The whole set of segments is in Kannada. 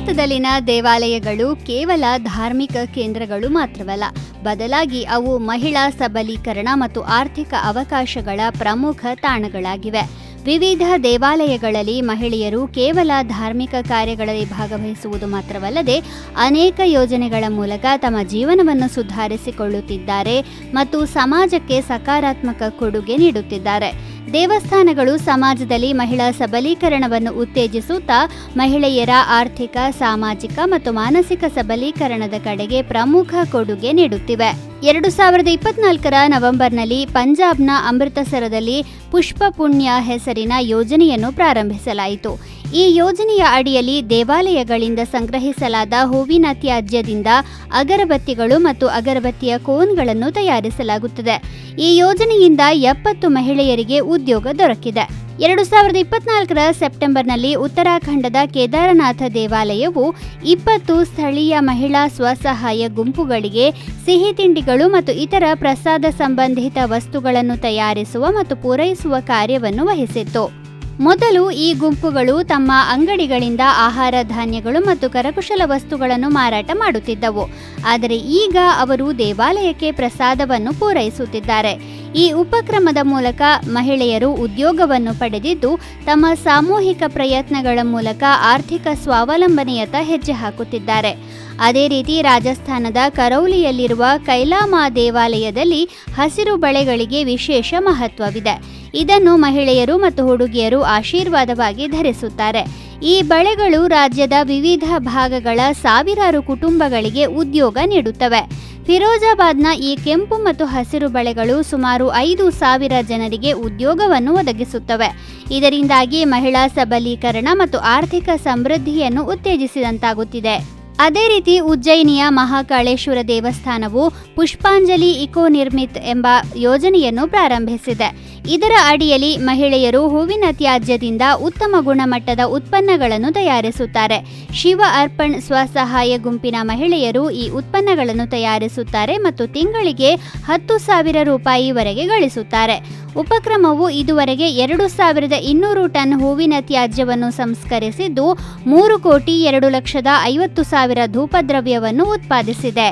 ಭಾರತದಲ್ಲಿನ ದೇವಾಲಯಗಳು ಕೇವಲ ಧಾರ್ಮಿಕ ಕೇಂದ್ರಗಳು ಮಾತ್ರವಲ್ಲ, ಬದಲಾಗಿ ಅವು ಮಹಿಳಾ ಸಬಲೀಕರಣ ಮತ್ತು ಆರ್ಥಿಕ ಅವಕಾಶಗಳ ಪ್ರಮುಖ ತಾಣಗಳಾಗಿವೆ. ವಿವಿಧ ದೇವಾಲಯಗಳಲ್ಲಿ ಮಹಿಳೆಯರು ಕೇವಲ ಧಾರ್ಮಿಕ ಕಾರ್ಯಗಳಲ್ಲಿ ಭಾಗವಹಿಸುವುದು ಮಾತ್ರವಲ್ಲದೆ ಅನೇಕ ಯೋಜನೆಗಳ ಮೂಲಕ ತಮ್ಮ ಜೀವನವನ್ನು ಸುಧಾರಿಸಿಕೊಳ್ಳುತ್ತಿದ್ದಾರೆ ಮತ್ತು ಸಮಾಜಕ್ಕೆ ಸಕಾರಾತ್ಮಕ ಕೊಡುಗೆ ನೀಡುತ್ತಿದ್ದಾರೆ. ದೇವಸ್ಥಾನಗಳು ಸಮಾಜದಲ್ಲಿ ಮಹಿಳಾ ಸಬಲೀಕರಣವನ್ನು ಉತ್ತೇಜಿಸುತ್ತಾ ಮಹಿಳೆಯರ ಆರ್ಥಿಕ, ಸಾಮಾಜಿಕ ಮತ್ತು ಮಾನಸಿಕ ಸಬಲೀಕರಣದ ಕಡೆಗೆ ಪ್ರಮುಖ ಕೊಡುಗೆ ನೀಡುತ್ತಿವೆ. 2024ರ ನವೆಂಬರ್ನಲ್ಲಿ ಪಂಜಾಬ್ನ ಅಮೃತಸರದಲ್ಲಿ ಪುಷ್ಪ ಪುಣ್ಯ ಹೆಸರಿನ ಯೋಜನೆಯನ್ನು ಪ್ರಾರಂಭಿಸಲಾಯಿತು. ಈ ಯೋಜನೆಯ ಅಡಿಯಲ್ಲಿ ದೇವಾಲಯಗಳಿಂದ ಸಂಗ್ರಹಿಸಲಾದ ಹೂವಿನ ತ್ಯಾಜ್ಯದಿಂದ ಅಗರಬತ್ತಿಗಳು ಮತ್ತು ಅಗರಬತ್ತಿಯ ಕೋನ್ಗಳನ್ನು ತಯಾರಿಸಲಾಗುತ್ತದೆ. ಈ ಯೋಜನೆಯಿಂದ 70 ಮಹಿಳೆಯರಿಗೆ ಉದ್ಯೋಗ ದೊರಕಿದೆ. 2024ರ ಸೆಪ್ಟೆಂಬರ್ನಲ್ಲಿ ಉತ್ತರಾಖಂಡದ ಕೇದಾರನಾಥ ದೇವಾಲಯವು 20 ಸ್ಥಳೀಯ ಮಹಿಳಾ ಸ್ವಸಹಾಯ ಗುಂಪುಗಳಿಗೆ ಸಿಹಿ ತಿಂಡಿಗಳು ಮತ್ತು ಇತರ ಪ್ರಸಾದ ಸಂಬಂಧಿತ ವಸ್ತುಗಳನ್ನು ತಯಾರಿಸುವ ಮತ್ತು ಪೂರೈಸುವ ಕಾರ್ಯವನ್ನು ವಹಿಸಿತ್ತು. ಮೊದಲು ಈ ಗುಂಪುಗಳು ತಮ್ಮ ಅಂಗಡಿಗಳಿಂದ ಆಹಾರ ಧಾನ್ಯಗಳು ಮತ್ತು ಕರಕುಶಲ ವಸ್ತುಗಳನ್ನು ಮಾರಾಟ ಮಾಡುತ್ತಿದ್ದವು, ಆದರೆ ಈಗ ಅವರು ದೇವಾಲಯಕ್ಕೆ ಪ್ರಸಾದವನ್ನು ಪೂರೈಸುತ್ತಿದ್ದಾರೆ. ಈ ಉಪಕ್ರಮದ ಮೂಲಕ ಮಹಿಳೆಯರು ಉದ್ಯೋಗವನ್ನು ಪಡೆದಿದ್ದು ತಮ್ಮ ಸಾಮೂಹಿಕ ಪ್ರಯತ್ನಗಳ ಮೂಲಕ ಆರ್ಥಿಕ ಸ್ವಾವಲಂಬನೆಯತ್ತ ಹೆಜ್ಜೆ ಹಾಕುತ್ತಿದ್ದಾರೆ. ಅದೇ ರೀತಿ ರಾಜಸ್ಥಾನದ ಕರೌಲಿಯಲ್ಲಿರುವ ಕೈಲಾಮಾ ದೇವಾಲಯದಲ್ಲಿ ಹಸಿರು ಬಳೆಗಳಿಗೆ ವಿಶೇಷ ಮಹತ್ವವಿದೆ. ಇದನ್ನು ಮಹಿಳೆಯರು ಮತ್ತು ಹುಡುಗಿಯರು ಆಶೀರ್ವಾದವಾಗಿ ಧರಿಸುತ್ತಾರೆ. ಈ ಬಳೆಗಳು ರಾಜ್ಯದ ವಿವಿಧ ಭಾಗಗಳ ಸಾವಿರಾರು ಕುಟುಂಬಗಳಿಗೆ ಉದ್ಯೋಗ ನೀಡುತ್ತವೆ. ಫಿರೋಜಾಬಾದ್ನ ಈ ಕೆಂಪು ಮತ್ತು ಹಸಿರು ಬಳೆಗಳು ಸುಮಾರು 5,000 ಜನರಿಗೆ ಉದ್ಯೋಗವನ್ನು ಒದಗಿಸುತ್ತವೆ. ಇದರಿಂದಾಗಿ ಮಹಿಳಾ ಸಬಲೀಕರಣ ಮತ್ತು ಆರ್ಥಿಕ ಸಮೃದ್ಧಿಯನ್ನು ಉತ್ತೇಜಿಸಿದಂತಾಗುತ್ತಿದೆ. ಅದೇ ರೀತಿ ಉಜ್ಜಯಿನಿಯ ಮಹಾಕಾಳೇಶ್ವರ ದೇವಸ್ಥಾನವು ಪುಷ್ಪಾಂಜಲಿ ಇಕೋ ನಿರ್ಮಿತ್ ಎಂಬ ಯೋಜನೆಯನ್ನು ಪ್ರಾರಂಭಿಸಿದೆ. ಇದರ ಅಡಿಯಲ್ಲಿ ಮಹಿಳೆಯರು ಹೂವಿನ ತ್ಯಾಜ್ಯದಿಂದ ಉತ್ತಮ ಗುಣಮಟ್ಟದ ಉತ್ಪನ್ನಗಳನ್ನು ತಯಾರಿಸುತ್ತಾರೆ. ಶಿವ ಅರ್ಪಣ್ ಸ್ವಸಹಾಯ ಗುಂಪಿನ ಮಹಿಳೆಯರು ಈ ಉತ್ಪನ್ನಗಳನ್ನು ತಯಾರಿಸುತ್ತಾರೆ ಮತ್ತು ತಿಂಗಳಿಗೆ 10,000 ರೂಪಾಯಿವರೆಗೆ ಗಳಿಸುತ್ತಾರೆ. ಉಪಕ್ರಮವು ಇದುವರೆಗೆ 2,200 ಟನ್ ಹೂವಿನ ತ್ಯಾಜ್ಯವನ್ನು ಸಂಸ್ಕರಿಸಿದ್ದು 3,02,50,000 ಧೂಪದ್ರವ್ಯವನ್ನು ಉತ್ಪಾದಿಸಿದೆ.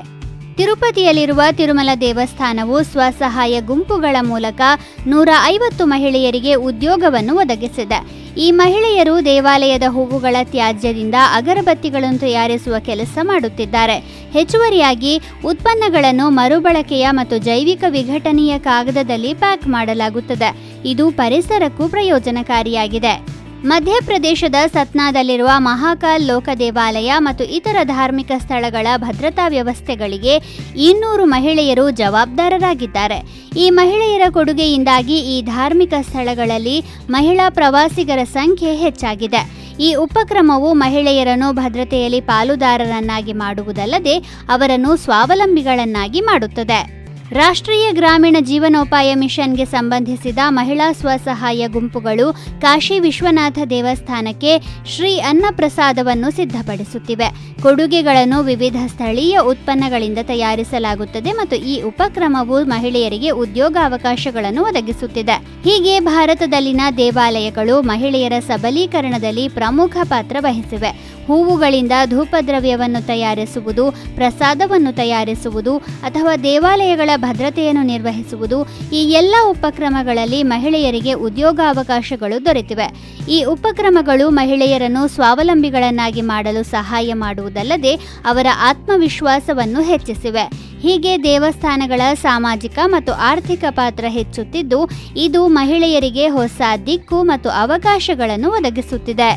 ತಿರುಪತಿಯಲ್ಲಿರುವ ತಿರುಮಲ ದೇವಸ್ಥಾನವು ಸ್ವಸಹಾಯ ಗುಂಪುಗಳ ಮೂಲಕ 150 ಮಹಿಳೆಯರಿಗೆ ಉದ್ಯೋಗವನ್ನು ಒದಗಿಸಿದೆ. ಈ ಮಹಿಳೆಯರು ದೇವಾಲಯದ ಹೂವುಗಳ ತ್ಯಾಜ್ಯದಿಂದ ಅಗರಬತ್ತಿಗಳನ್ನು ತಯಾರಿಸುವ ಕೆಲಸ ಮಾಡುತ್ತಿದ್ದಾರೆ. ಹೆಚ್ಚುವರಿಯಾಗಿ ಉತ್ಪನ್ನಗಳನ್ನು ಮರುಬಳಕೆಯ ಮತ್ತು ಜೈವಿಕ ವಿಘಟನೀಯ ಕಾಗದದಲ್ಲಿ ಪ್ಯಾಕ್ ಮಾಡಲಾಗುತ್ತದೆ. ಇದು ಪರಿಸರಕ್ಕೂ ಪ್ರಯೋಜನಕಾರಿಯಾಗಿದೆ. ಮಧ್ಯಪ್ರದೇಶದ ಸತ್ನಾದಲ್ಲಿರುವ ಮಹಾಕಾಲ್ ಲೋಕ ದೇವಾಲಯ ಮತ್ತು ಇತರ ಧಾರ್ಮಿಕ ಸ್ಥಳಗಳ ಭದ್ರತಾ ವ್ಯವಸ್ಥೆಗಳಿಗೆ 200 ಮಹಿಳೆಯರು ಜವಾಬ್ದಾರರಾಗಿದ್ದಾರೆ. ಈ ಮಹಿಳೆಯರ ಕೊಡುಗೆಯಿಂದಾಗಿ ಈ ಧಾರ್ಮಿಕ ಸ್ಥಳಗಳಲ್ಲಿ ಮಹಿಳಾ ಪ್ರವಾಸಿಗರ ಸಂಖ್ಯೆ ಹೆಚ್ಚಾಗಿದೆ. ಈ ಉಪಕ್ರಮವು ಮಹಿಳೆಯರನ್ನು ಭದ್ರತೆಯಲ್ಲಿ ಪಾಲುದಾರರನ್ನಾಗಿ ಮಾಡುವುದಲ್ಲದೆ ಅವರನ್ನು ಸ್ವಾವಲಂಬಿಗಳನ್ನಾಗಿ ಮಾಡುತ್ತದೆ. ರಾಷ್ಟ್ರೀಯ ಗ್ರಾಮೀಣ ಜೀವನೋಪಾಯ ಮಿಷನ್ಗೆ ಸಂಬಂಧಿಸಿದ ಮಹಿಳಾ ಸ್ವಸಹಾಯ ಗುಂಪುಗಳು ಕಾಶಿ ವಿಶ್ವನಾಥ ದೇವಸ್ಥಾನಕ್ಕೆ ಶ್ರೀ ಅನ್ನಪ್ರಸಾದವನ್ನು ಸಿದ್ಧಪಡಿಸುತ್ತಿವೆ. ಕೊಡುಗೆಗಳನ್ನು ವಿವಿಧ ಸ್ಥಳೀಯ ಉತ್ಪನ್ನಗಳಿಂದ ತಯಾರಿಸಲಾಗುತ್ತದೆ ಮತ್ತು ಈ ಉಪಕ್ರಮವು ಮಹಿಳೆಯರಿಗೆ ಉದ್ಯೋಗಾವಕಾಶಗಳನ್ನು ಒದಗಿಸುತ್ತಿದೆ. ಹೀಗೆ ಭಾರತದಲ್ಲಿನ ದೇವಾಲಯಗಳು ಮಹಿಳೆಯರ ಸಬಲೀಕರಣದಲ್ಲಿ ಪ್ರಮುಖ ಪಾತ್ರ ವಹಿಸಿವೆ. ಹೂವುಗಳಿಂದ ಧೂಪದ್ರವ್ಯವನ್ನು ತಯಾರಿಸುವುದು, ಪ್ರಸಾದವನ್ನು ತಯಾರಿಸುವುದು ಅಥವಾ ದೇವಾಲಯಗಳ ಭದ್ರತೆಯನ್ನು ನಿರ್ವಹಿಸುವುದು, ಈ ಎಲ್ಲ ಉಪಕ್ರಮಗಳಲ್ಲಿ ಮಹಿಳೆಯರಿಗೆ ಉದ್ಯೋಗಾವಕಾಶಗಳು ದೊರೆತಿವೆ. ಈ ಉಪಕ್ರಮಗಳು ಮಹಿಳೆಯರನ್ನು ಸ್ವಾವಲಂಬಿಗಳನ್ನಾಗಿ ಮಾಡಲು ಸಹಾಯ ಮಾಡುವುದಲ್ಲದೆ ಅವರ ಆತ್ಮವಿಶ್ವಾಸವನ್ನು ಹೆಚ್ಚಿಸಿವೆ. ಹೀಗೆ ದೇವಸ್ಥಾನಗಳ ಸಾಮಾಜಿಕ ಮತ್ತು ಆರ್ಥಿಕ ಪಾತ್ರ ಹೆಚ್ಚುತ್ತಿದ್ದು ಇದು ಮಹಿಳೆಯರಿಗೆ ಹೊಸ ದಿಕ್ಕು ಮತ್ತು ಅವಕಾಶಗಳನ್ನು ಒದಗಿಸುತ್ತಿದೆ.